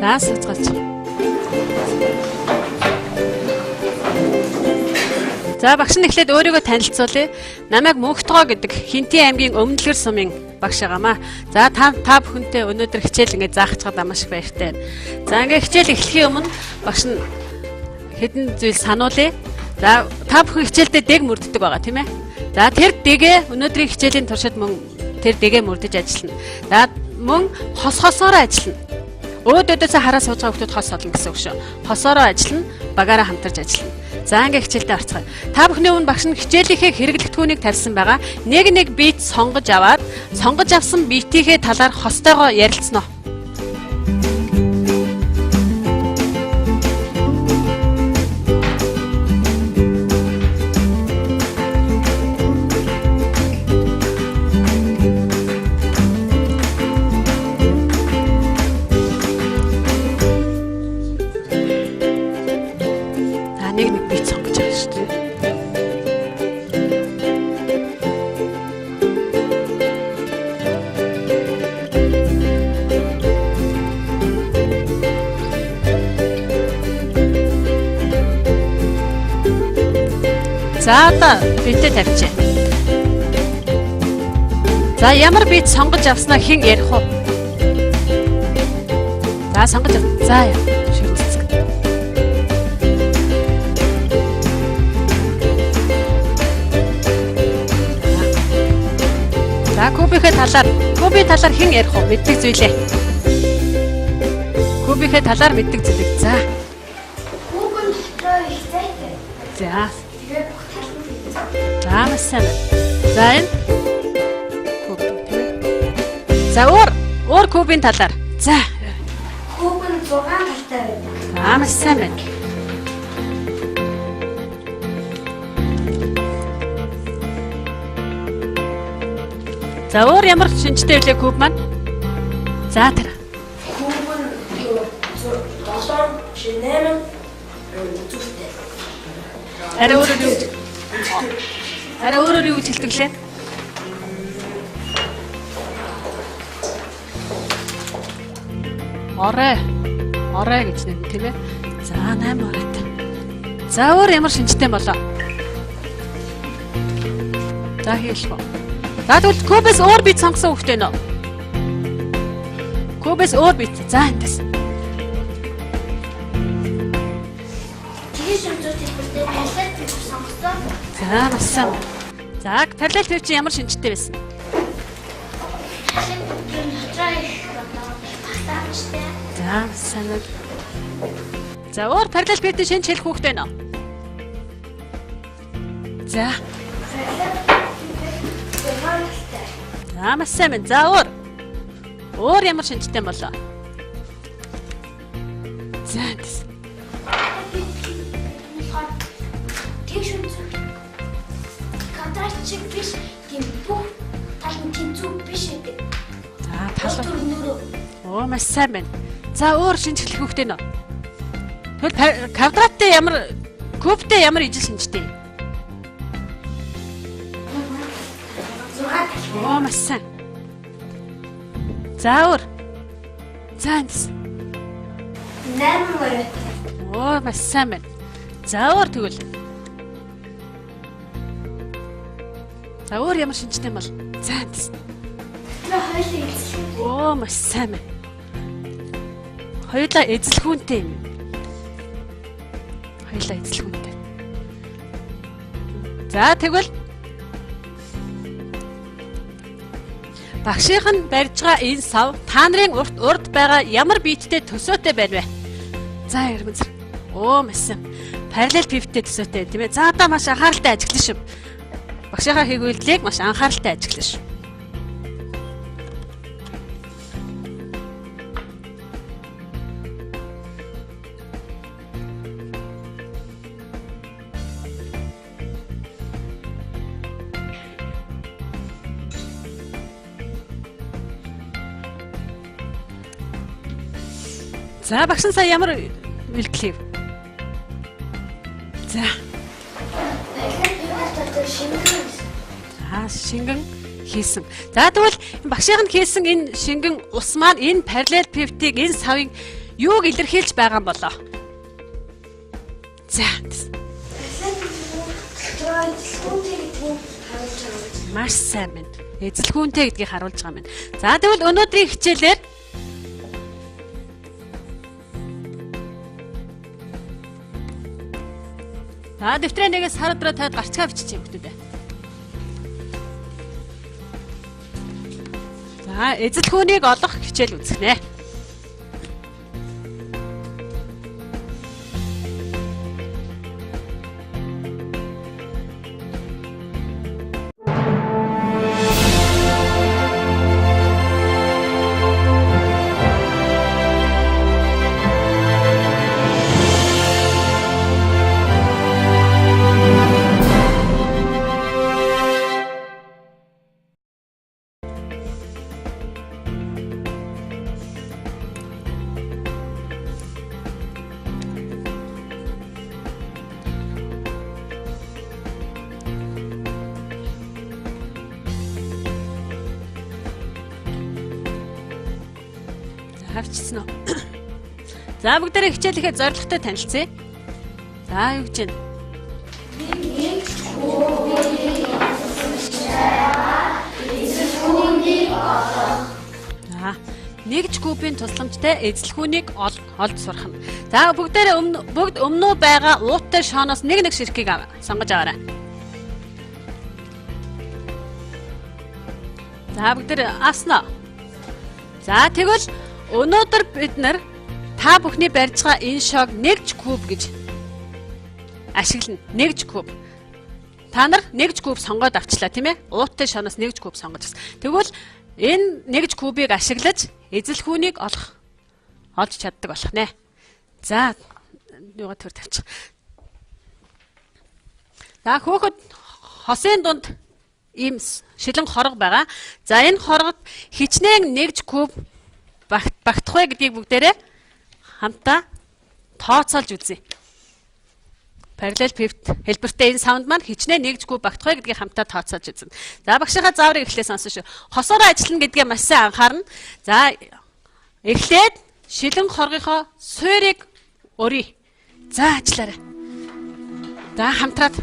За сацгаач. За багш нь эхлээд өөрийгөө танилцуулъя. Намайг Мөнхтгоо гэдэг Хинтээ аймгийн Өмнөдлгөр сумын багш байгаамаа. За та бүхэнтэй өнөөдөр хичээл ингээд заахчаад маш их баяртай байна. За ингээд хичээл эхлэхийн өмнө багш нь хэдэн зүйл сануулъя. За та бүхэн хичээлдээ дэг мөрддөг байгаа тийм ээ. За тэр дэгээ өнөөдрийн хичээлийн туршид мөн тэр дэгээ мөрдөж ажиллана. За мөн хосоороо ажиллана. Өөдөөдөөсөө хараа сууж байгаа хүмүүс хос олно гэсэн үг шүү. Хосоороо ажиллана, багаараа хамтарч ажиллана. За ингээ хичээлдээ орцгоё. Та бүхний өмнө багш нь хичээлийнхээ хэрэглэгдэхүүнийг тавьсан байгаа. Нэг бит сонгож аваад сонгож авсан битийнхээ талаар хостойгоо ярилцсаноо. Нэг бит сонгож байгаа шүү дээ. За одоо битээ тавьчих. За ямар бит сонгож авснаа хэн ярих вэ? За сонгож ав. За яа. За кубийн талаар хэн ярих вэ? Мэддэг зүйлээ. Кубийнхээ талаар мэддэг зүйлэг. За. Куб нь дотроо их зайтай. За. Тэгээд бүх тал нь. За масан. За энэ куб тийм. За өөр кубийн талаар. За. Куб нь 6 талтай байна. За масан байна. За өөр ямар шинжтэй вэ куб маань? За тэр. Куб нь 7 8 зүртэй. Арай өөрөөр юу хэлдэг лээ? Орой гэж нэ тийм ээ. За 8 оройтой. За өөр ямар шинжтэй болоо? За хийлгөө. За тэгвэл кубээс өөр бит сонгосон хөхтэй нөө. Кубээс өөр бит. За энэс. Тэгээд шүнзүүт хэлбэртэй параллел бит сонгосон. За масан. За параллел бит ямар шинжтэй байсан? Параллел бит дотроо их багтаамжтай. За масан. За өөр параллел битийн шинж хэлэх хөхтэй нөө. За. За масан минь. За өөр ямар шинжтэй болоо? За энэс. Тэгш үнцүү. Квадрат шиг биш, тийм бүх тал нь тэнцүү биш гэдэг. За тал. Төрнөрөө. Оо маш сайн байна. За өөр шинжлэх хөхтэй нөө. Тэгвэл квадраттай ямар кубтай ямар ижил шинжтэй? Оо маш сайн. За өөр. За энэс. 8 орой. Оо маш сайн байна. За өөр тэгвэл. За өөр ямар шинжтэй бол? За энэс. Хоёулаа эзлэх. Оо маш сайн байна. Хоёулаа эзлэхүүнтэй юм. Хоёулаа эзлэхүүнтэй. За тэгвэл багшийнх нь барьж байгаа энэ сав та нарын урд байгаа ямар биеттэй төсөөтэй байна вэ? За ярмэнзэр. Оо масан. Параллел пивтэй төсөөтэй тийм ээ. За одоо маш анхааралтай ажиглана шүү. Багшийнхаа хийгүүлдлийг маш анхааралтай ажиглана шүү. За багш сая ямар бэлтгэв? За. Шингэн хийсэн. За тэгвэл багшийн нь хийсэн энэ шингэн ус маань энэ параллел пивтийг энэ савыг юуг илэрхийлж байгаа юм болоо? За. Маш сайн байна. Эзэлхүүнтэй гэдгийг харуулж байгаа юм. За тэгвэл өнөөдрийн хичээлээр дэвтрээ нэгээс сар өдрөө таад гарцгаа бичиж юм хүмүүдээ. За эзэлхүүнийг олох хичээл үзэх нэ. Хавчсан уу? За бүгдээрээ хичээлийнхээ зорилготой танилцъя. За юу гэж байна? Нэгж кубын тусламжтай эзэлхүүнийг олж сурах нь. За бүгдээрээ бүгд өмнөө байгаа ууттай шооноос нэг ширхгийг сонгож аваарай. За бүгдээр ааснаа. За тэгвэл өнөөдөр бид нар та бүхний барьж байгаа энэ шоог нэгж куб гэж ашиглана. Нэгж куб. Та нар нэгж куб сонгоод авчлаа тийм ээ? Ууттай шооноос нэгж куб сонгож авсан. Тэгвэл энэ нэгж кубыг ашиглаж эзэлхүүнийг олж чаддаг болох нэ. За юугаа төр тавьчих. За хөөхөд хосын дунд ийм шилэн хорго байгаа. За энэ хоргод хичнээн нэгж куб багтах вэ гэдгийг бүгдээрээ хамтаа тооцоолж үзье. Parallel pivot хэлбэртэй энэ саунд маань хичнээн нэгж куб багтах вэ гэдгийг хамтаа тооцоолж үзнэ. За багшийнхаа зааврыг эхлээ сонсон шүү. Хосоор ажиллана гэдгээ маш сайн анхаарна. За эхлээд шилэн хоргийнхоо суурийг өрье. За ажиллаарай. За хамтраад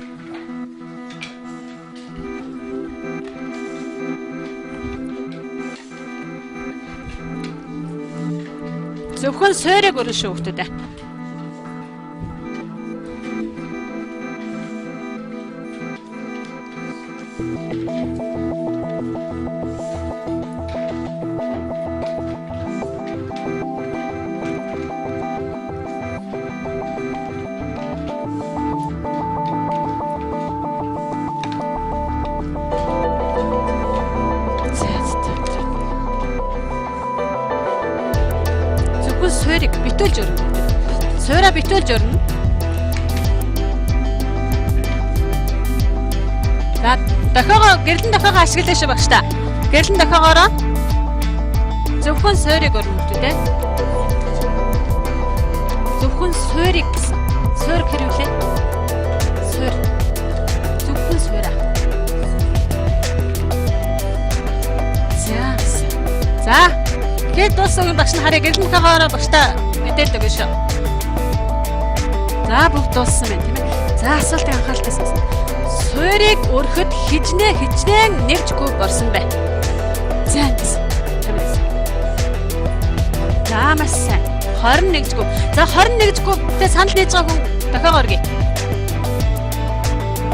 зөвхөн суурийг өрнө шүү хүмүүстээ. Суурийг битүүлж өрнө. Суураа битүүлж өрнө. За дохиогоо гэрлэн дохиогоо ашиглаа шүү багш та. Гэрлэн дохиогоороо зөвхөн суурийг өрнө гэдэг. Зөвхөн суурийг гэсэн. Суур хэрвлээ. Суур. Зөвхөн суураа. За. Гээд дууссан багш нь харъя гэрлэн дохиогоороо багштай мэдээлдэг шүү. За бүгд дууссан байна тийм ээ. За асуултыг анхааралтай сонсно. Суурийг өрөхөд хичнээн нэгж куб орсон бай. За. За маш сайн. 21 куб. За 21 кубтэй санал нээж байгаа хүн дохиогоо оргий.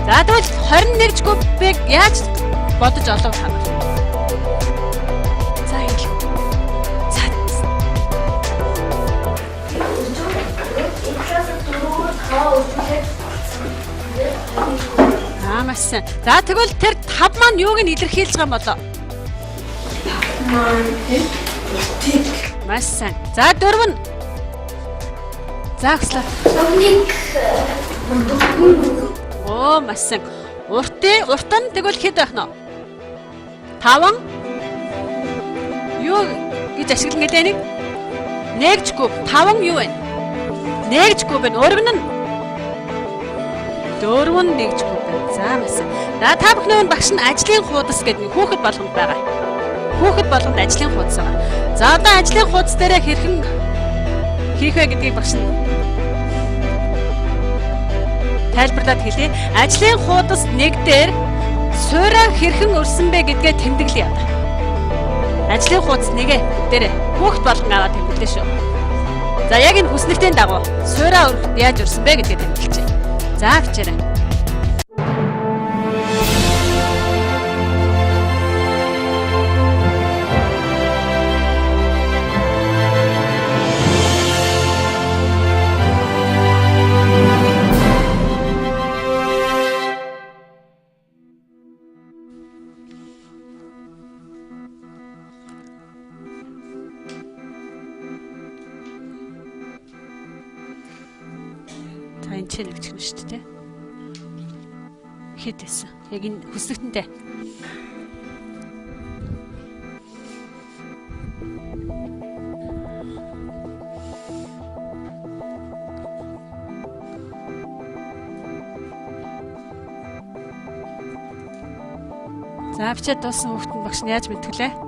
За тэгвэл 21 кубыг яаж бодож олох хамаа. За ингэ. Маш сайн. За тэгвэл тэр 5 маань юуг нь илэрхийлж байгаа юм болоо? Маш сайн. За 4 нь. За өглөө. Оо маш сайн. Урт нь тэгвэл хэд байх нь? 5 юу гэж ашиглан гэдэг нэг? Нэгж куб. 5 юу вэ? Нэгж куб нь өргөн нь 4 нэгж куб. За маш сайн. За та бүхний багш нь ажлын хуудас гэдэг хүүхэд болгонд байгаа. Хүүхэд болгонд ажлын хуудас байгаа. За одоо ажлын хуудас дээрээ хэрхэн хийх вэ гэдгийг багш нь тайлбарлаад хэлье. Ажлын хуудас 1 дээр суураа хэрхэн өрсөн бэ гэдгээ тэмдэглэе. Ажлын хуудас 1 дээр хүүхд болгон аваад тэмдэглэе шүү. За яг энэ хүснэлтийн дагуу суураа яаж өрсөн бэ гэдгээ тэмдэглэе. За бичээрэй. Энд чинь нэгтгэн шүү дээ. Хэд байсан? Яг энэ хүслэгтэнтэй. За бичээд дууссан хүүхдэн багш нь яаж мэдгэлээ?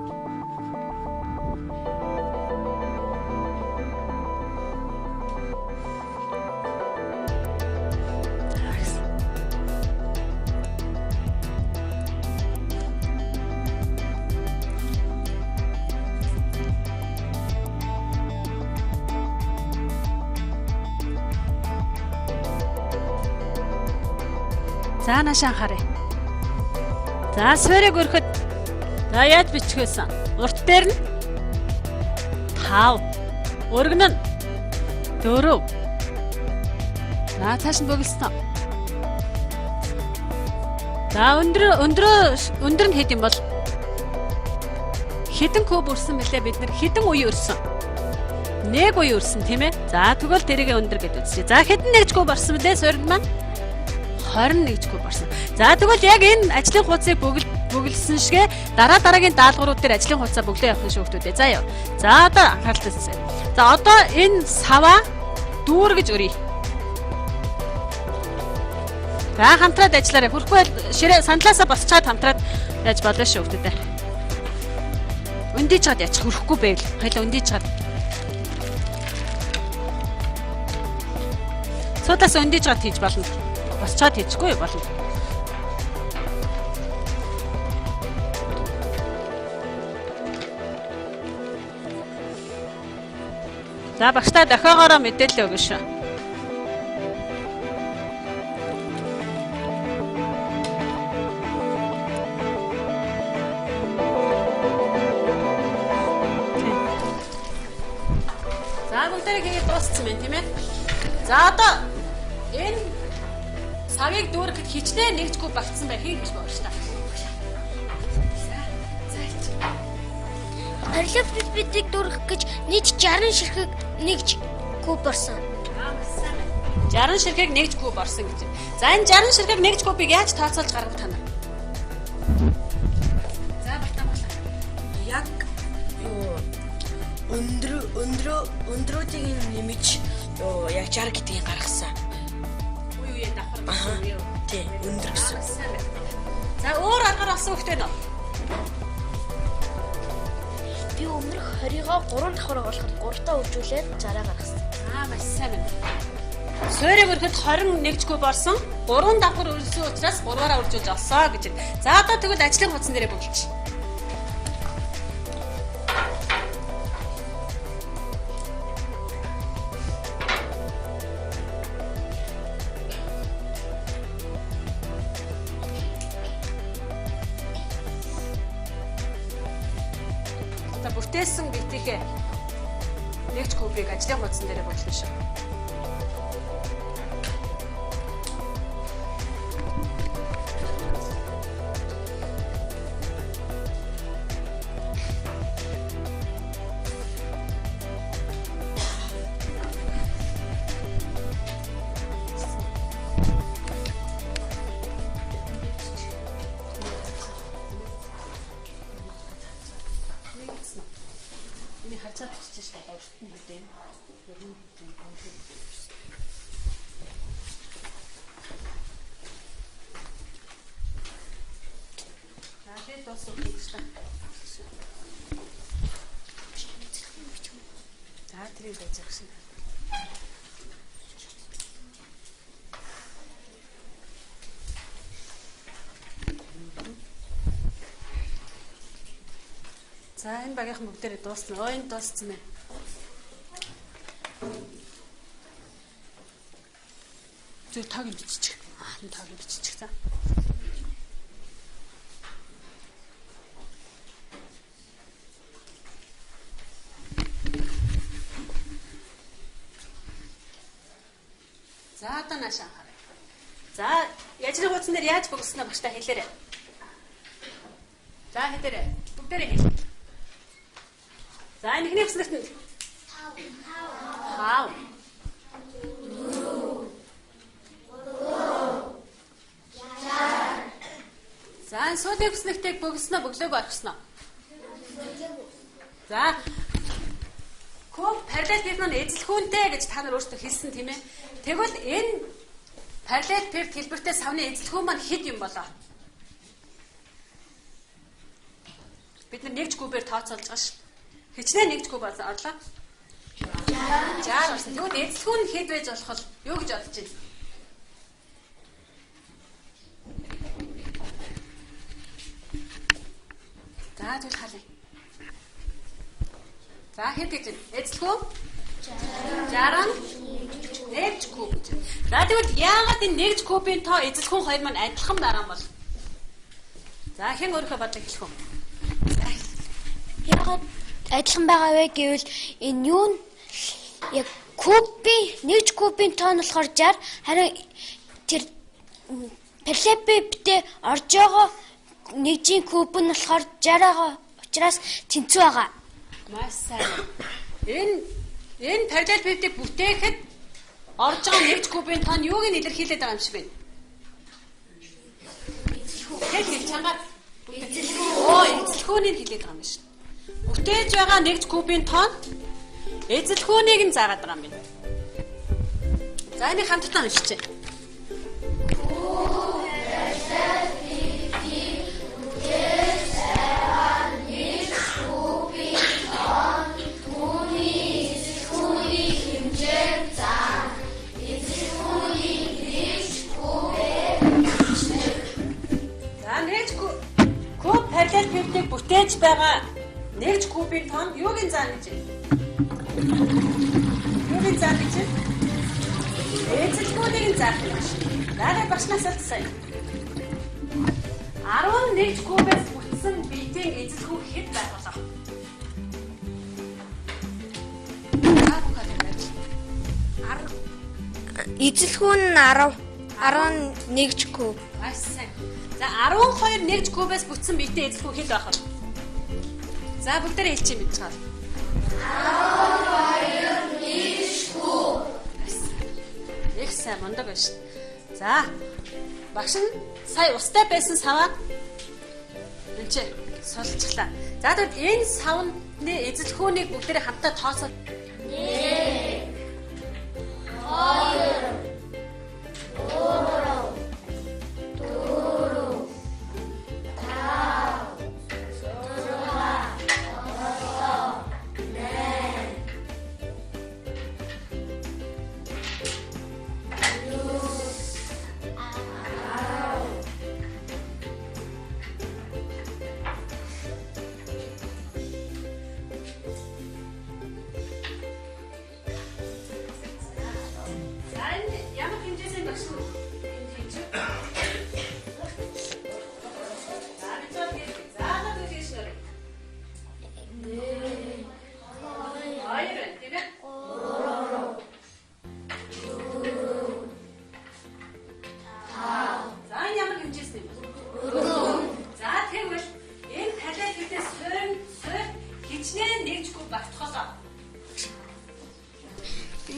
За наашаа харъя. За суурийг өрөхөд за яаж бичих байсан? Урт дээр нь 5. Өргөн нь 4. За цааш нь бөглөсөн. За өндөр нь хэд юм бол? Хэдэн куб өрсөн бэлээ бид нар? Хэдэн үе өрсөн? 1 үе өрсөн тийм ээ. За тэгвэл тэрийг өндөр гэж үзье. За хэдэн нэгж куб орсон бэлээ суурьд маань? 21 куб орсон. За тэгвэл яг энэ ажлын хуудсыг бөглөсөн шигэ дараагийн даалгаврууд дээр ажлын хуудсаа бөглөө явах шүү хүүхдүүд. За яа. За одоо анхаарал татсан. За одоо энэ саваа дүүр гэж өрье. За хамтраад ажиллаарай. Хүрхгүй ширээ сандлаасаа босчаад хамтраад яаж болно шүү хүүхдүүд. Өндийж чад яачих хөрөхгүй байвал. Хоёлаа өндийж чад. Цуудаас өндийж чад хийж болно. Босчаад хийчихгүй болно. За багштай дахиогоороо мэдээлэл өгнө шүү. За бүгдээрээ хийгээд дууссан байна тийм ээ. За одоо энэ савыг дүүрэхэд хичнээн нэгж куб багтсан бай хийх гэж байна шүү дээ. Параллель бидийг дүүрэх гэж нийт 60 ширхэг нэгж куб орсон. 60 ширхэг нэгж куб орсон гэж. За энэ 60 ширхэг нэгж кубыг яаж тооцоолж гаргав та нар? За батамглаа. Яг өндрүүдийг нэмж яг 60 гэдгийг гаргасан. Үе давхар гэсэн юм. Тий, өндөр гэсэн. За өөр аргаар олсон хөхтэй нөө. Би өмнөх 20-оо 3 давхар болгоход 3-таа үржүүлээд зараа гаргасан. Маш сайн байна. Суурийг өргөд 21 куб орсон. 3 давхар өрсөн учраас 3-аараа үржүүлж олсоо гэж. За одоо тэгвэл ажлын хуудсан дээрээ бөглөж. Бүтээсэн битгий нэгж кубыг ажлын хуудсан дээрээ бодлоо шүү. Харцаад бичиж байгаа шүү дээ. Тэгээд дуусах гэсэн. За тэрийг байж байгаа шин. За энэ багийнхан бүгдээрээ дуусна. Ой энэ дууссан байна. Зүг таг юм биччих. Энэ таг юм биччих за. За одоо нааш анхаарай. За яжрын хуудсан дээр яаж богсноо багштай хэлээрэй. За хэлээрэй. Бүгдээрээ хэл. За энэхний хэсгэрт нь 5. За сүүлийн хэсгэртийг богсноо бөглөөг орхисноо. За куб параллел пирт нь эзлэхүүнтэй гэж та нар өөрсдөө хэлсэн тийм ээ. Тэгвэл энэ параллел пирт хэлбэртэй савны эзлэхүүн маань хэд юм болоо? Бид нар нэгж кубээр тооцоолж байгаа шүү. Хичнээн нэгж куб орлоо. 60 болсон. Тэгвэл эзлэхүүн хэд байж болох вэ? Юу гэж бодож байна? За тэгвэл халаа. За хэд гэж байна? Эзлэхүүн 60 нэгж куб. За тэгвэл яагаад энэ нэгж кубын тоо эзлэхүүн хоёр маань адилхан байгаа юм бол? За хэн өөрийнхөө бодлыг хэлэх үү? Яагаад адилхан байгаа вэ гэвэл энэ юу нь яг кубын нэгж кубын тоо нь болохоор 60 харин тэр параллелпиптэй орж байгаа нэгжийн куб нь болохоор 60 байгаа учраас тэнцүү байгаа. Маш сайн. Энэ параллелпиптэй бүтээхэд орж байгаа нэгж кубын тоо нь юуг нь илэрхийлээд байгаа юм шиг байна? Эзлэхүүн. Чангаар эзлэхүүнийг хэлээд байгаа юм шиг. Бүтээж байгаа нэгж кубын тоо эзлэхүүнийг нь заагаад байгаа юм байна. За энийг хамтдаа уншчихъя. Параллел пиртийг бүтээж байгаа нэгж кубын тоонд юуг нь заана гэж байна? Юуг нь заана гэж байна? Эзлэхүүнийг нь заах юм шиг. Дараа багшнаас асуусан. 11 кубээс бүтсэн битийн эзлэхүүн хэд байх болов? Эзлэхүүн нь 11 куб. Маш сайн. За 12 нэгж кубээс бүтсэн битийн эзлэхүүн хэд байх вэ? За бүгдээрээ хэлчих юм гэж байна. 12 нэгж куб. Их сайн мундаг байна шүү. За багш нь сая устай байсан саваа энэ сулчихлаа. За тэгвэл энэ савны эзлэхүүнийг бүгдээрээ хамтдаа тооцоод 1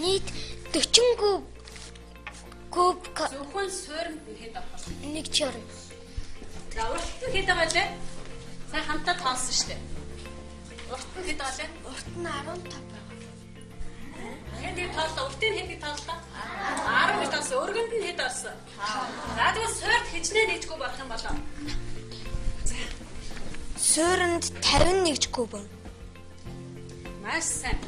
Нийт 40 куб зөвхөн суурьнд хэд авах вэ? 160. За урт нь хэд байгаа лээ? Сайн хамтдаа тоолсон шүү дээ. Урт нь хэд байгаа лээ? Урт нь 15 байгаа. Хэд тооллоо? Уртын хэд тооллоо? 10 тоолсон. Өргөнд нь хэд олсон? За тэгвэл суурьд хичнээн нэгж куб болох юм болоо. Суурьнд 51 куб. Маш сайн.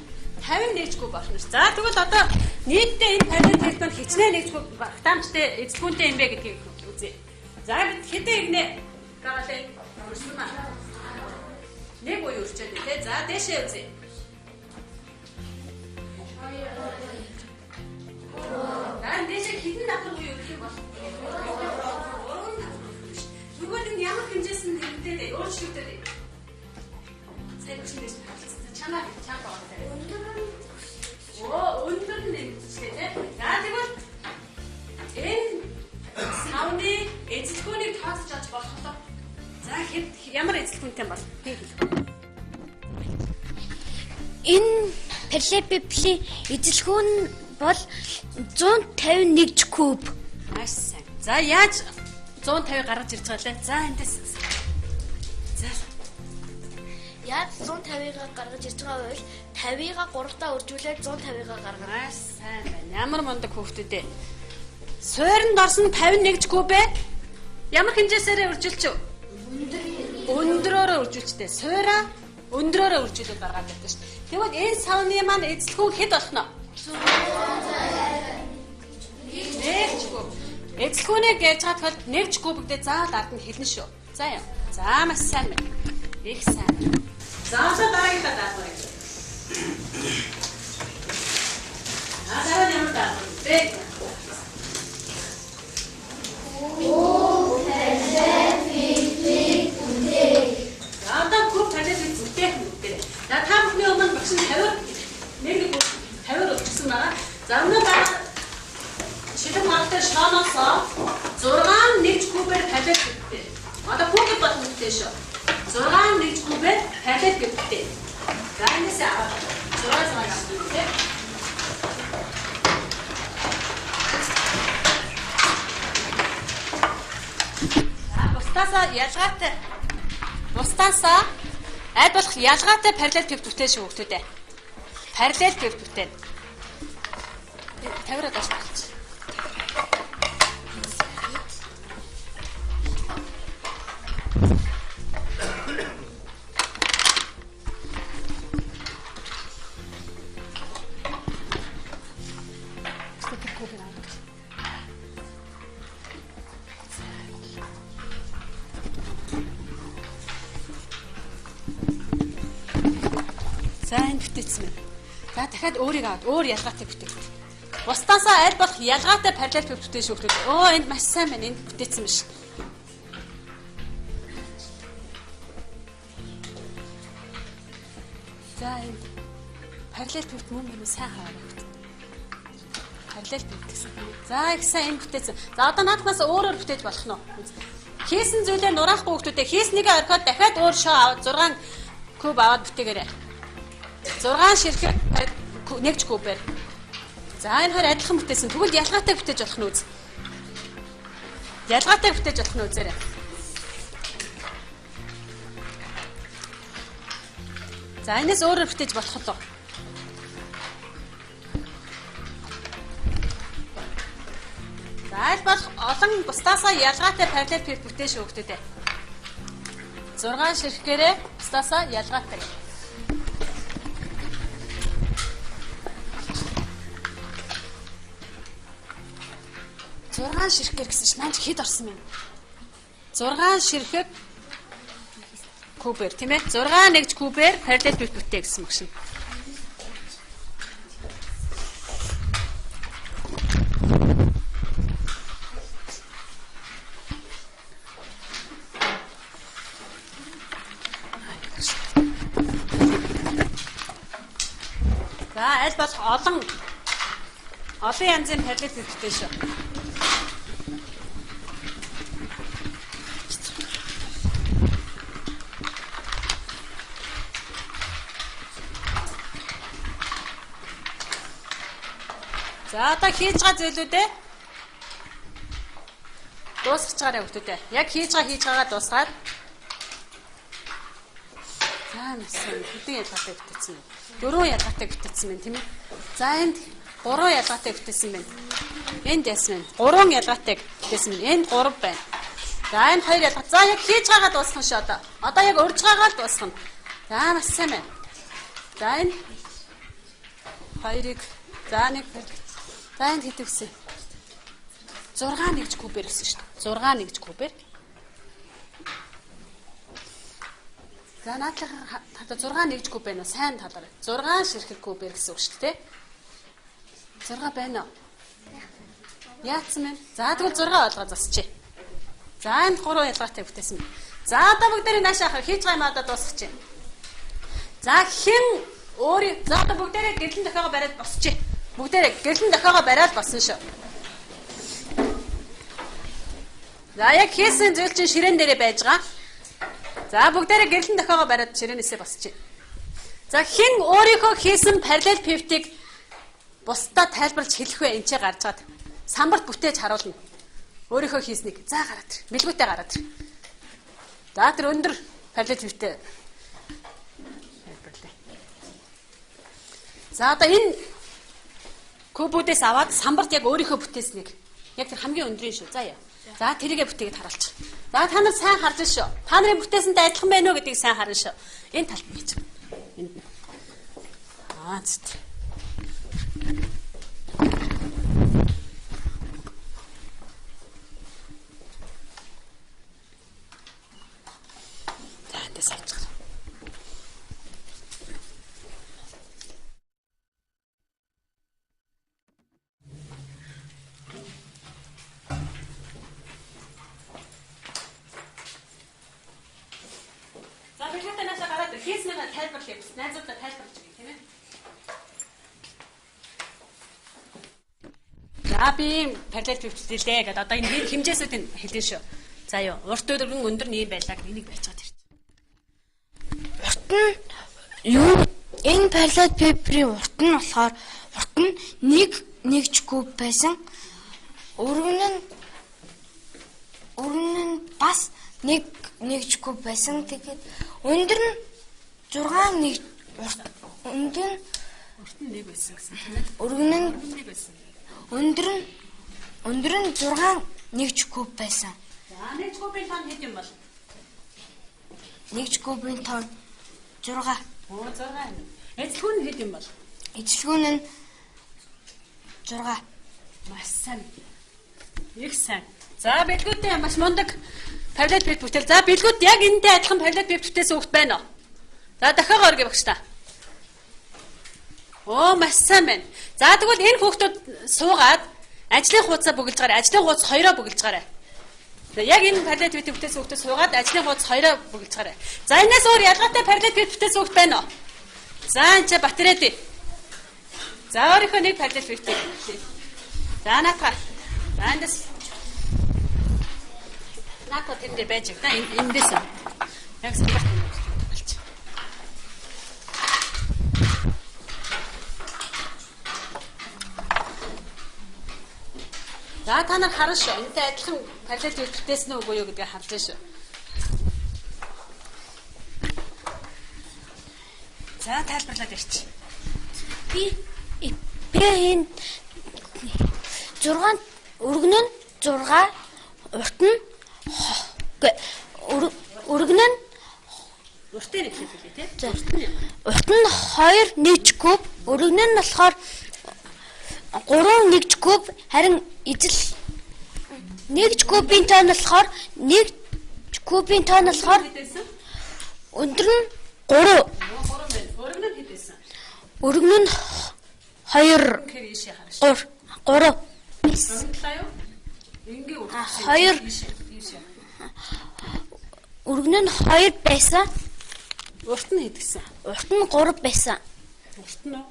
51 куб болно ш. За тэгвэл одоо нийтдээ энэ параллел телефон хичнээн нэгж куб багтаамжтай эзлэхүүнтэй юм бэ гэдгийг үзье. За бид хэдэн игнэ гаалаа өрсөн маа. Нэг уу өрчөөд тий. За дээшээ үзье. Дан дээшээ хідэн давхар уу өрөх юм бол. Зүгээр нь ямар хэмжээс нь хэрэгтэй дээ. Өөрчлөлттэй дээ. Сайн хүчнээс чамаа байгаа дээ. Өндөр нь нэмчихлээ тий. За тэгвэл энэ савны эзэлхүүнийг тооцож авч болох нь. За ямар эзэлхүүнтэй бол би хэлэх байна. Энэ Параллелепипедийн эзэлхүүн бол 151 куб. Маш сайн. За яаж 150 гаргаж ирж байгаа лээ? За эндээс. За. Яаж 150-ыг гаргаж ирж байгаа вэ? 50-ыг 3-таа үржүүлээд 150-ыг гаргана. Маш сайн байна. Ямар мундаг хүүхдүүд ээ. Суурьнд орсон 51 куб ээ. Ямар хэмжээсээр үржүүлж вэ? Өндрөөрөө үржүүлжтэй. Суураа өндрөөрөө үржүүлээд гаргаад байдаг шүү дээ. Тэгвэл энэ савны маань эзэлхүүн хэд болох нь? 1 куб. Эзэлхүүнийг яаж хадгалт 1 кубэгдээ заавал ард нь хэлнэ шүү. За яа. За маш сайн байна. Их сайн. За дараагийн даалгавар юм. Дараа нь ямар даалгавар вэ? Одоо куб талаас зүтгэх юм дээ. За та бүхний өмнө багш нь 50 өгсөн байгаа. За өнөө дараа шилэн хагтар шооноосоо 6 1 кубээр талаас өгдөө. Одоо куб болох үгтэй шүү. 6 1 кубээр талаас өгдөө. За энэс аваад 6 авах тийм. Бусдаасаа аль болох ялгаатай параллел пип бүтээн шүү хүүхдүүдээ. Параллел пип бүтээн. 50-аад байна. За энэ бүтээсэн байна. За дахиад өөрийг аваад өөр ялгаатай бүтээх. Бусдаасаа аль болох ялгаатай параллел пип бүтээн шүү хүүхдүүд. Энд маш сайн байна. Энд бүтээсэн байна шүү. За энэ параллел пип мөн мөн сайн хаваа. Параллел пип гэсэн. За их сайн энэ бүтээсэн. За одоо наадмаас өөрөөр бүтээж болох нь. Хийсэн зүйлээ нураахгүй хүүхдүүдээ хийснийг орхиод дахиад өөр шоо аваад 6 куб аваад бүтээгээрэй. 6 ширхэг 1 кубээр. За энэ хоёр адилхан бүтээсэн. Тэгвэл ялгаатай бүтээж болох нь үз. Ялгаатай бүтээж болох нь үзээрэй. За энэс өөрөөр бүтээж болох л. За аль болох олон бусдаасаа ялгаатай параллел пип бүтээн шүү хүүхдүүдээ. 6 ширхгээрээ бусдаасаа ялгаатай. Зургаан ширхгэр гэсэн чинь наач хэд орсон юм? 6 ширхэг кубээр тийм ээ. 6 1 кубээр параллел пип бүтээ гэсэн үг шин. За аль болох олон янзын параллел пип бүтээ шүү. За одоо хийж байгаа зүйлүүдээ дуусгачаарай хүүхдүүдээ. Яг хийж байгаагаа дуусгаад. За мэдсэн хэдэн ялгаатай бүтээсэн бэ? 4 ялгаатай бүтээсэн байна тийм ээ. За энд 3 ялгаатай бүтээсэн байна. Энд яасан бэ? 3 ялгаатай бүтээсэн байна. Энд 3 байна. За энэ 2 ялгаа. За яг хийж байгаагаа дуусгах шүү одоо. Одоо яг урьж байгаагаа л дуусгах. За маш сайн байна. За энэ 2-ыг за нэг за энд хэд өгсөн? 6 1 кубээр гэсэн шүү дээ. 6 1 кубээр. За наадлахаа 6 нэгж куб байна уу? Сайн талаарай. 6 ширхэг куб гэсэн үг шүү дээ. 6 байна уу? Яатсан бэ? За тэгвэл 6 олгоо засчээ. За энэ 3 ялгаатай бүтээсэн. За одоо бүгдээрээ наашаа хаа хийж байгаа юм одоо дуусгачих. За хэн өөрийн за одоо бүгдээрээ гэрлэн дохиогоо бариад босчихъя. Бүгдээрээ гэрлэн дохиогоо бариад босно шүү. За яг хийсэн зүйл чинь ширээн дээрээ байж байгаа. За бүгдээрээ гэрлэн дохиогоо бариад ширээнээсээ босчихъя. За хэн өөрийнхөө хийсэн параллел пивтийг бусдад тайлбарлаж хэлэх вэ? Энд ч гарч чад. Самбарт бүтээж харуулна. Өөрийнхөө хийснийг за гараад ир. Билгүүтэй гараад ир. За тэр өндөр параллел пивтэй тайлбарлаа. За одоо энэ кубүүдээс аваад самбарт яг өөрийнхөө бүтээснийг яг тэр хамгийн өндрийн шүү. За яа. За тэрийгэ бүтээгээд харуулчих. За та нар сайн харж шүү. Та нарын бүтээсэнтэй адилхан байна уу гэдгийг сайн харна шүү. Энэ талд нь хийж. Энд. Зүт. За эндээс авчих. Хийснээр тайлбарлая. Найзуудаа тайлбарлаж өгье, тийм ээ. За би параллел пивчлээ гэдэг одоо энэ хэмжээсүүдийг хэлэн шүү. За юу, урт өргөн өндөр нь юм байлаа гэх энийг байж чад ирсэн. Урт нь юу? Энэ параллел пивийн урт нь болохоор урт нь 1 куб байсан. Өргөн нь бас 1 куб байсан. Тэгээд өндөр нь 6 нэг өндөр нь 1 байсан гэсэн. Өргөн нь 1 байсан. Өндөр нь 6 1 куб байсан. За 1 кубын тонн хэд юм бол? 1 кубын тонн 6. Оо 6. Эзлэгүүн нь хэд юм бол? Эзлэгүүн нь 6. Маш сайн. Их сайн. За бэлгүүдтэй маш мундаг параллел пив бүтээл. За бэлгүүд яг энэтэй адилхан параллел пив бүтээсэн хүүхд байна уу? За дахиад оргий багш та. Оо маш сайн байна. За тэгвэл энэ хүүхдүүд суугаад ажлын хуудасаа бүгэлж гараа. Ажлын хуудас 2-оо бүгэлж гараа. Яг энэ параллел пив бүтээсэн хүүхдүүд суугаад ажлын хуудас 2-оо бүгэлж гараа. За энэс өөр ялгаатай параллел пив бүтээсэн хүүхд байна уу? За энэ ч батарей дээ. За өөрийнхөө нэг параллел пивтэй. За наатаа. За эндээс наатаа тэнд дээр байж байгаа. Эндээс яг самбарт болчих. За та нар харна шүү. Энэтэй адилхан параллел пив бүтээсэн үү үгүй юу гэдгийг харж байна шүү. За тайлбарлаад ирч. Би энэ 6 өргөн нь 6 урт нь өргөн нь Уртын хэлээ тий. Урт нь 2 1 куб, өргөн нь болохоор 3 1 куб, харин эзэл 1 кубын тонн болохоор 1 кубын тонн болохоор өндөр нь 3. Өргөн нь хэдээсэн? Өргөн нь 2 Тэгэхээр ийшээ хараш. 3. Сонглаа юу? Ингээ урт. 2 өргөн нь 2 байсан. Урт нь хэдгсэн? Урт нь 3 байсан. Урт нь уу?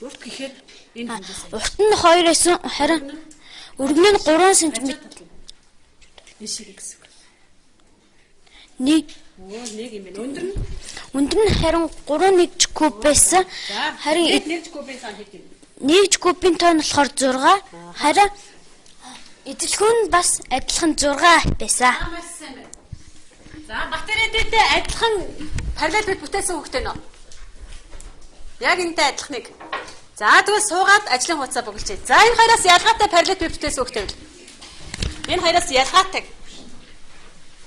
Урт гэхээр энэ хэмжээс. Урт нь 2 байсан. Харин өргөн нь 3 см. Ийшээ гэсэн. 1 1 юм байна. Өндөр нь? Өндөр нь харин 3 1 куб байсан. Харин 1 кубын тонн хэд юм? 1 кубын тонн болохоор 6. Харин эзлэгүүн нь бас адилхан 6 байсан. Маш сайн байна. За батарейтэй адилхан параллел пив бүтээсэн хүүхдээ нөө. Яг энэтэй адилхныг. За тэгвэл суугаад ажлын хуудасаа бүгэлжээ. За энэ хоёроос ялгаатай параллел пив бүтээсэн хүүхдээ бол. Энэ хоёроос ялгаатай.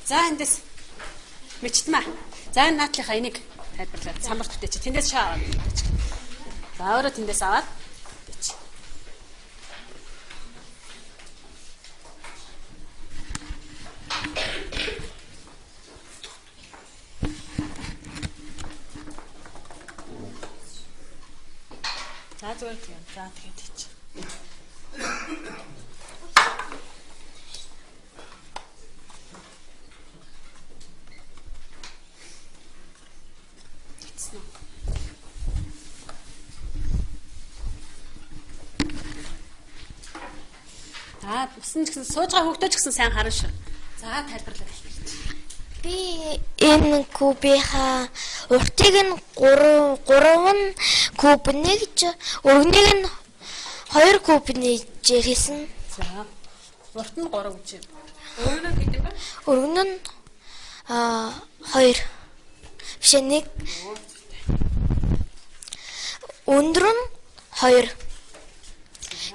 За эндээс мичтмаа. За энэ наатлынхаа энийг тайлбарлаад самбарт бүтээч. Тэндээс шаа аваад. За өөрөө тэндээс аваад бүтээч. За зүгээр тийм. За тэгээд тийч. За бусна ч гэсэн сууж байгаа хөгтөөч гэсэн сайн харна шүү. За тайлбарлаад хэлчих. Би энэ кубийнхаа уртыг нь 3 куб нэгж, өргөнийг нь 2 куб нэгжээр хийсэн. За урт нь 3 гэж. Өргөн нь гэдэг нь? Өргөн нь 2. Биш 1. Өндөр нь 2.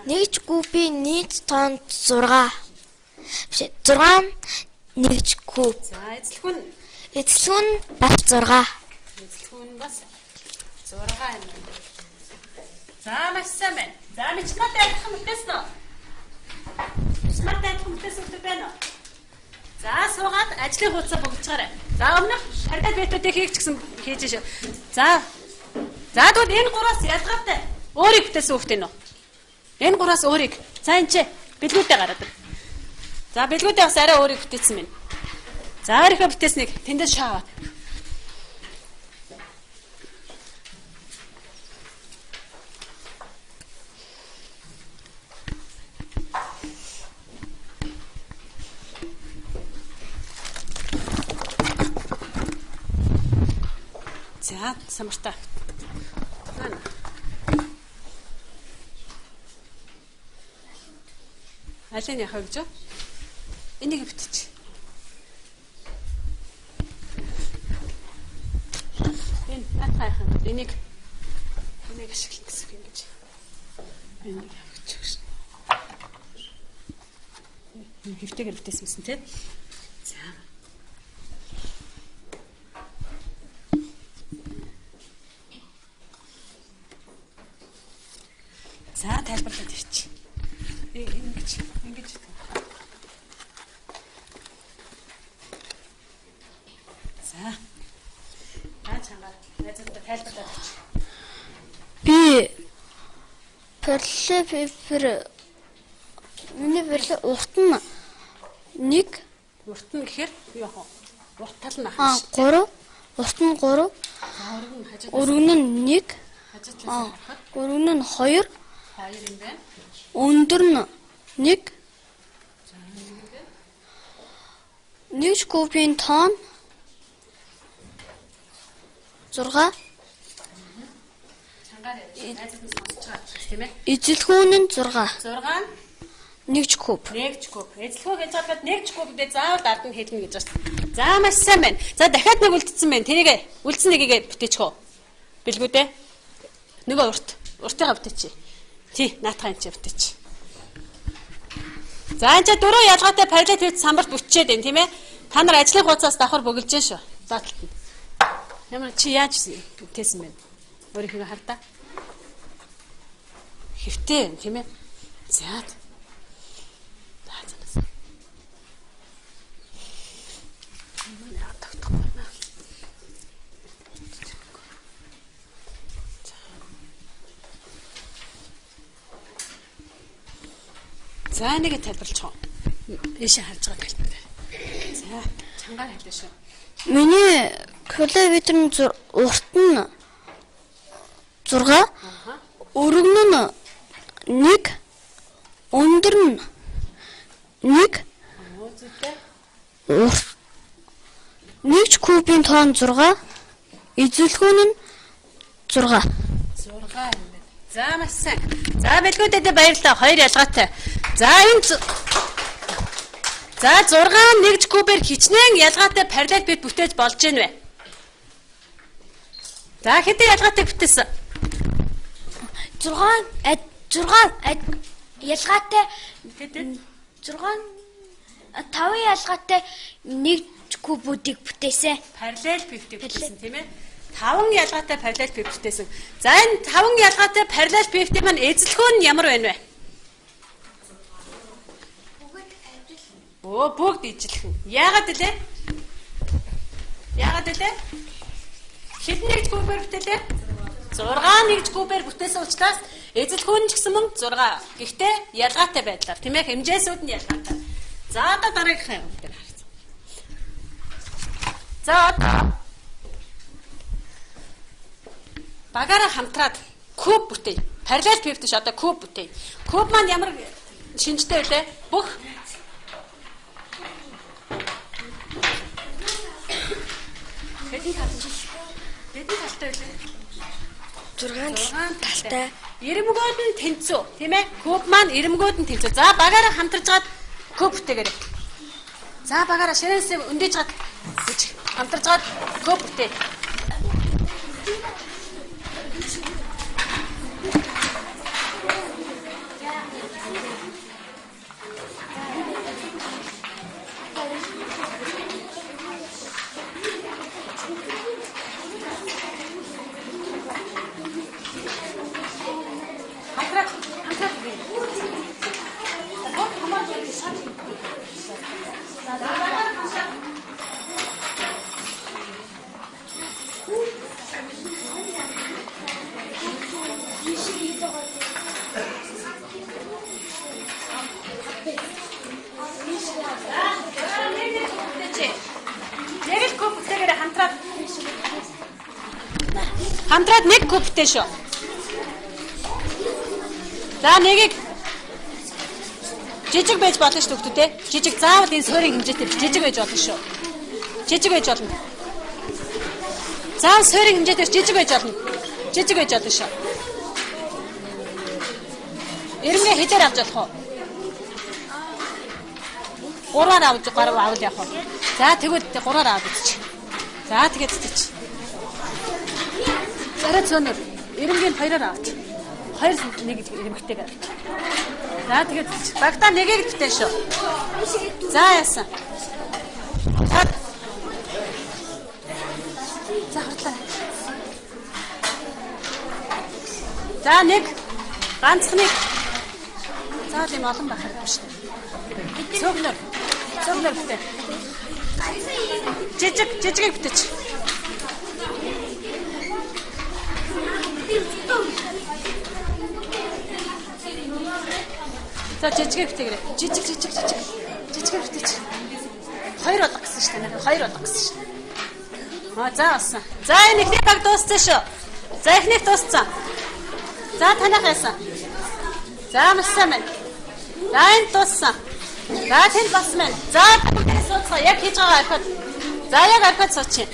Нэгж кубын нийт тоонд 6. Биш 6 нэгж куб. За эзлэх нь бас 6. эзлэх нь бас 6 юм. За маш сайн байна. За мичмат айдах мөтөснө. Мичмат айдах мөтөсөд байна уу? За суугаад ажлын хуудасаа богцгаарай. За өмнөх харьцаа битүүдийг хийх гэсэн хийж шүү. За тэгвэл энэ 3-аас ялгаатай өөрийг бүтээсэн хүүхдээ нөө. Энэ 3-аас өөрийг. За энэ ч бэлгүүдээ гараад. За бэлгүүдээ бас арай өөрийг бүтээсэн байна. За өөрийнхөө бүтээснийг тэндээс шааваад. За самартаа. Алин яхаа гэж? Энийг бүтээч. Энэ атайхан энийг ашиглах гэсэн юм гэж. Энийг авчих гэсэн. Хэвтэйгээр бүтээсэн мэсэн тийм. За. За тайлбарлаад ирчих. Ингэж. За. Чангаар найзуудтай тайлбарлаад ирчих. Би миний урт нь 1. Урт нь гэхээр юу яах вэ? Урт тал нь ахна. 3. Урт нь 3. Өргөн нь 1. Өргөн нь 2. 2 юм байна. Өндөр нь 1. Нэгж кубын тоон 6. Чангаар найзууд сонсож байгаа тийм ээ. Эзэлхүүн нь 6. 6 нэгж куб. Нэгж куб. Эзлэхөө гэж бодоход нэгж кубдээ заавал ард нь хэлнэ гэж байна. За маш сайн байна. За дахиад нэг үлдсэн байна. Тэрийг үлдсэн нэгийг бүтээчих үү? Бэлгүүдээ. Нөгөө уртыгаа бүтээчих. Тий, наатахаа энэ бүтээчих. За энэ 4 ялгаатай параллел хийх самбарт бүтчихэд байна тийм ээ. Та нар ажлын хуудасаас давхар бөглөж шүү. Зааталт нь. Ямар чи яаж бүтээсэн бэ? Өөрийнхөө хардаа. Хэвтэй тийм ээ. За. За нэг тайлбарлаж байгаа. Ийшээ харж байгаа тайлбар. За чангаар хэлээ шүү. Миний километрын урт нь 6. Өргөн нь 1. Өндөр нь 1. Нэгж кубын тоон 6. Эзэлхүүн нь 6. 6 юм байна. За маш сайн. За бэлгүүдэд баярлалаа. 2 ялгаатай. За энэ За 6 нэгж кубээр хичнээн ялгаатай параллел бит бүтээж болж гэнэ вэ? За хэдэн ялгаатай бүтээсэн? 6 ялгаатай хэдэн? 6 5 ялгаатай нэгж кубүүдийг бүтээсэн. Параллел битийг бүтээсэн тийм ээ? 5 ялгаатай параллел бит бүтээсэн. За энэ 5 ялгаатай параллел битийн маань эзлэхүүн нь ямар байна вэ? Бүгд ижилхэн. Яагаад вэ? Хэдэн нэгж кубээр бүтээлээ? 6 нэгж кубээр бүтээсэн учраас эзэлхүүн ч гэсэн мөн 6. Гэхдээ ялгаатай байдлаар тийм ээ хэмжээсүүд нь ялгаатай. За одоо дараагийнхаа юм дээр харъя. За багаараа хамтраад куб бүтээе. Параллел пив дэш одоо куб бүтээе. Куб маань ямар шинжтэй вэ? Бүх Хэдийн талтай вэ? 6 талтай. Ирэмгүүд нь тэнцүү, тийм ээ? Куб маань ирэмгүүд нь тэнцүү. За багаараа хамтарж гад куб бүтээгээрэй. За багаараа ширээсээ өндөөж гад хамтарж гад куб бүтээ. Хамтраад нэг куб бүтээ шүү. За нэгийг жижиг байж болно шүү хөлтөө те. Жижиг заавал энэ суурийн хэмжээтэй жижиг байж болно шүү. Жижиг байж болно. Заавал суурийн хэмжээтэй жижиг байж болно. Жижиг байж болно шүү. Ирмгээ хэдээр авч болох уу? 3-аар авч авал явах уу? За тэгвэл 3-аар аваад үзчих. За тэгээд цэцэж. Арай цонор ирэмгийн 2-аар авч. 2 нэг ирэмгтэйгээр авч. За тэгээд багтаа нэгийг бүтэн шүү. За яасан. За хурлаа. За нэг ганцхныг. За тийм олон бахар биш. Цогнор бүтэн. Жижиг бүтээч. За жижиг бүтээгээрэй. Жижиг бүтээч. 2 болго гэсэн шүү дээ. 2 болго гэсэн шүү. За болсон. За энэ ихний баг дууссан шүү. За ихнийх дууссан. За танах яасан. За масан байна. За энэ дууссан. За тэнд бас байна. За бүгдээ сууцгаа яг хийж байгаа архад. За яг архад суучих.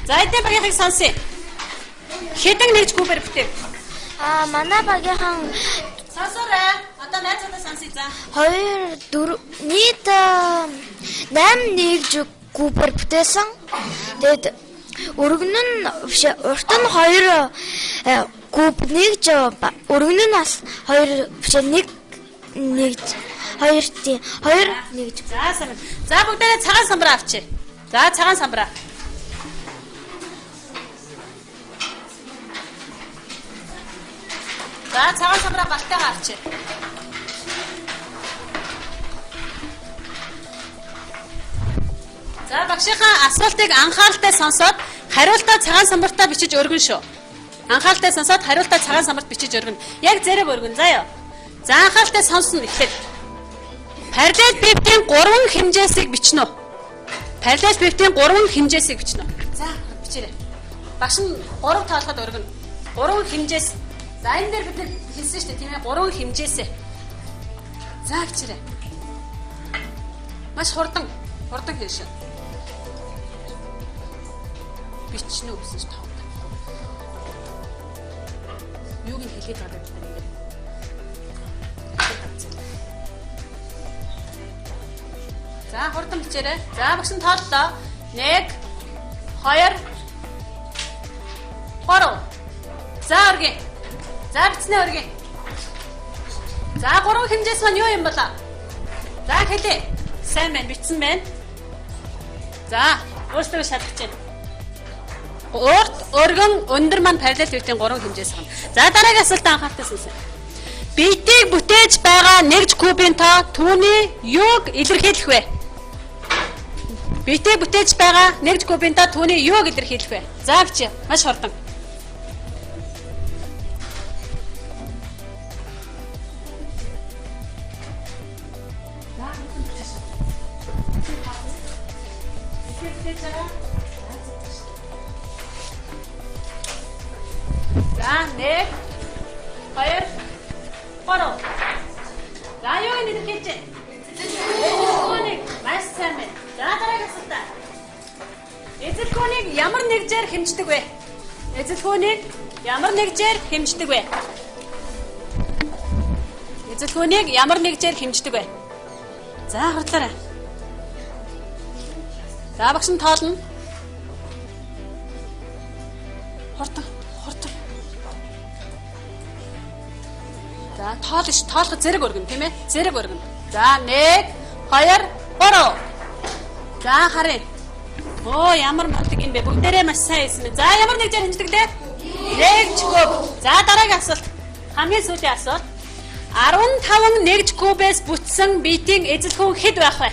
За эдгээр багийнхыг сонсъё. Хэдэн нэгж кубээр бүтэв? Манай багийнхан сонсоорой. Одоо найзуудаа сонсъё за. 2 4 нийт 8 нэгж кубээр бүтээсэн. Тэгэд өргөн нь биш урт нь 2 куб нэгж өргөн нь бас 2 биш нэг нэгж 2 тийм 2 нэгж. За сайн. За бүгдээрээ цагаан самбараа авчи. За цагаан самбараа. За цагаан самбараа галтайгаа авчи. За багшийнхаа асуултыг анхааралтай сонсоод хариултаа цагаан самбартаа бичиж өргөн шүү. Анхааралтай сонсоод хариултаа цагаан самбарт бичиж өргөн. Яг зэрэг өргөн заяа. За анхааралтай сонсно гэхэд параллел пивтийн 3 хэмжээсийг бичнэ үү? Параллел пивтийн 3 хэмжээсийг бичнэ үү? За бичээрэй. Багш нь 3 таалахад өргөн. 3 хэмжээс. За энэ дээр бид хэлсэн шүү дээ тийм ээ 3 хэмжээсээ. За бичээрэй. Маш хурдан хэлшээ. Бичнэ үү гэсэн чинь тав. Юуг нь хэлээд байгаа юм бэ? За хурдан бичээрэй. За багш нь тооллоо. 1 2 3. За өргөе. За бичнэ өргөе. За 3 хэмжээс маань юу юм бол? За хэлээ. Сайн байна, бичсэн байна. За өөртөө шалгаж байна. Урт, өргөн, өндөр маань параллел пивтийн 3 хэмжээс байна. За дараагийн асуултаа анхаартай сонсъё. Биетийг бүтээж байгаа нэгж кубын тоо түүний юуг илэрхийлэх вэ? Биетийг бүтээж байгаа нэгж кубын тоо түүний юуг илэрхийлэх вэ? За гэж маш хурдан. За 1 2 3. За юу нэг хэлж байна. Эзэлхүүнийг маш сайн байна. За дараагийн асуултаа. Эзэлхүүнийг ямар нэгжээр хэмждэг вэ? Эзэлхүүнийг ямар нэгжээр хэмждэг вэ? Эзэлхүүнийг ямар нэгжээр хэмждэг вэ? За хурлаарай. За багш нь тоолно. Хортон. За тоолох зэрэг өргөн тийм ээ? Зэрэг өргөн. За 1 2 3. За харъя. Оо ямар мартаг юм бэ? Бүгдээрээ маш сайн хэлсэн байна. За ямар нэгжээр хэмждэг лээ? Нэгж куб. За дараагийн асуулт. Хамгийн сүүлийн асуулт. 15 нэгж кубээс бүтсэн биетийн эзэлхүүн хэд байх вэ?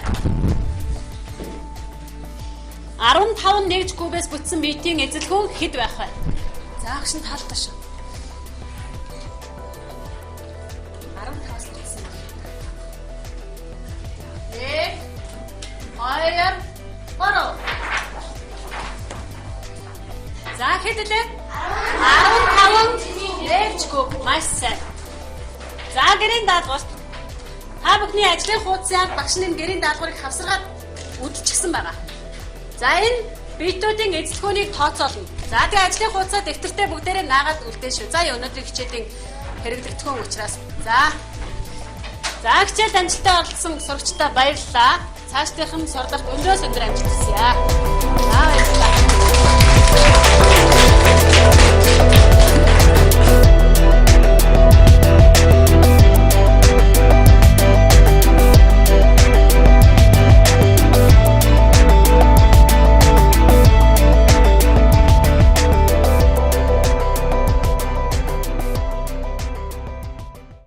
15 нэгж кубээс бүтсэн биетийн эзэлхүүн хэд байх вэ? За агш нь таалдаа шүү. 15-аас бүтсэн. 1 2 3. За хэд вэ? 15 нэгж куб. Маш сайн. За гэрийн даалгавар. Та бүхний ажлын хуудасаар багш нь гэрийн даалгаврыг хавсаргаад үдчихсэн байгаа. За энэ биетүүдийн эзэлхүүнийг тооцоолно. За тэгээ ажлын хуудасаа дэвтэртээ бүгдээрээ наагаад үлдээ шүү. За өнөөдрийн хичээлийн хэрэглэгдэхүүн учраас. За хичээлд амжилттай оролцсон сурагчдаа баярлалаа. Цаашдынхан сургалт өндрөөс өндөр амжилт хүсье. За баярлалаа.